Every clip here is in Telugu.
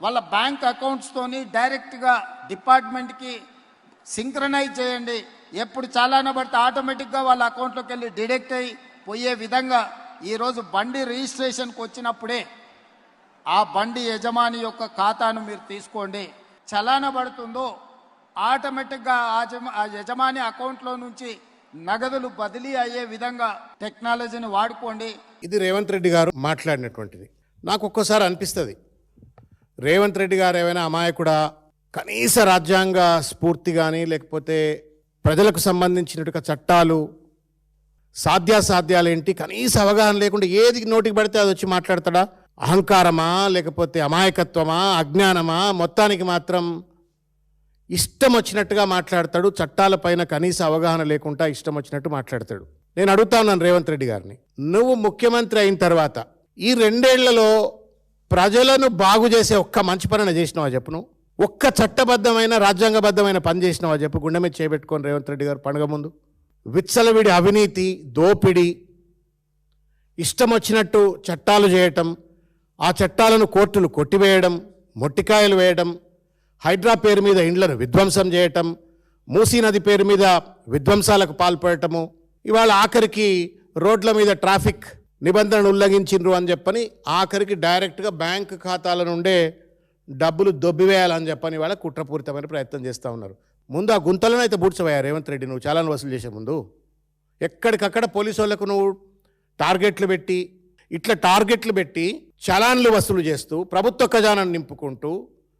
వాళ్ళ బ్యాంక్ అకౌంట్స్తోని డైరెక్ట్గా డిపార్ట్మెంట్కి సింక్రనైజ్ చేయండి. ఎప్పుడు చాలాన పడితే ఆటోమేటిక్గా వాళ్ళ అకౌంట్లోకి వెళ్ళి డిడక్ట్ అయ్యి పోయే విధంగా ఈరోజు బండి రిజిస్ట్రేషన్కి వచ్చినప్పుడే ఆ బండి యజమాని యొక్క ఖాతాను మీరు తీసుకోండి. చలాన పడుతుందో ఆటోమేటిక్గా ఆ యజమాని అకౌంట్లో నుంచి నగదులు బదిలీ అయ్యే విధంగా టెక్నాలజీని వాడుకోండి. ఇది రేవంత్ రెడ్డి గారు మాట్లాడినటువంటిది. నాకు ఒక్కోసారి అనిపిస్తుంది, రేవంత్ రెడ్డి గారు ఏమైనా అమాయకుడా, కనీస రాజ్యాంగ స్ఫూర్తి కానీ లేకపోతే ప్రజలకు సంబంధించినట్టుగా చట్టాలు సాధ్యాసాధ్యాలేంటి కనీస అవగాహన లేకుండా ఏది నోటికి పడితే అది వచ్చి మాట్లాడతాడా? అహంకారమా లేకపోతే అమాయకత్వమా అజ్ఞానమా? మొత్తానికి మాత్రం ఇష్టం వచ్చినట్టుగా మాట్లాడతాడు. చట్టాలపైన కనీస అవగాహన లేకుండా ఇష్టం వచ్చినట్టు మాట్లాడతాడు. నేను అడుగుతా ఉన్నాను రేవంత్ రెడ్డి గారిని, నువ్వు ముఖ్యమంత్రి అయిన తర్వాత ఈ 2 ఏళ్లలో ప్రజలను బాగు చేసే ఒక్క మంచి పని చేసినావా చెప్పు? నువ్వు ఒక్క చట్టబద్ధమైన రాజ్యాంగబద్ధమైన పని చేసినావా చెప్పు? గుండె మీద చేపెట్టుకొని రేవంత్ రెడ్డి గారు పండుగ ముందు విచ్చలవిడి అవినీతి, దోపిడీ, ఇష్టం వచ్చినట్టు చట్టాలు చేయటం, ఆ చట్టాలను కోర్టులు కొట్టివేయడం, మొట్టికాయలు వేయడం, హైడ్రా పేరు మీద ఇండ్లను విధ్వంసం చేయటం, మూసీ నది పేరు మీద విధ్వంసాలకు పాల్పడటము, ఇవాళ ఆఖరికి రోడ్ల మీద ట్రాఫిక్ నిబంధనలు ఉల్లంఘించిండ్రు అని చెప్పని ఆఖరికి డైరెక్ట్గా బ్యాంక్ ఖాతాల నుండే డబ్బులు దొబ్బివేయాలని చెప్పని ఇవాళ కుట్రపూరితమైన ప్రయత్నం చేస్తూ ఉన్నారు. ముందు ఆ గుంతలను అయితే బూడ్చవయ్యా రేవంత్ రెడ్డి, నువ్వు చాలాను వసూలు చేసే ముందు ఎక్కడికక్కడ పోలీసు వాళ్ళకు నువ్వు టార్గెట్లు పెట్టి చలాన్లు వసూలు చేస్తూ ప్రభుత్వ ఖజానాన్ని నింపుకుంటూ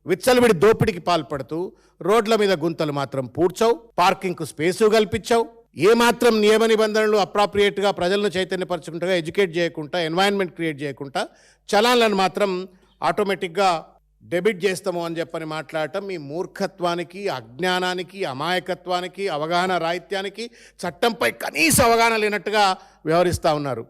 విచ్చలవిడి దోపిడికి పాల్పడుతూ రోడ్ల మీద గుంతలు మాత్రం పూడ్చవు, పార్కింగ్కు స్పేసు కల్పించావు, ఏమాత్రం నియమ నిబంధనలు అప్రాప్రియేట్గా ప్రజలను చైతన్యపరచుకుంటా ఎడ్యుకేట్ చేయకుండా ఎన్వైరన్మెంట్ క్రియేట్ చేయకుండా చలాన్లను మాత్రం ఆటోమేటిక్గా డెబిట్ చేస్తాము అని చెప్పని మాట్లాడటం మీ మూర్ఖత్వానికి, అజ్ఞానానికి, అమాయకత్వానికి, అవగాహన రాహిత్యానికి, చట్టంపై కనీస అవగాహన లేనట్టుగా వ్యవహరిస్తూ ఉన్నారు.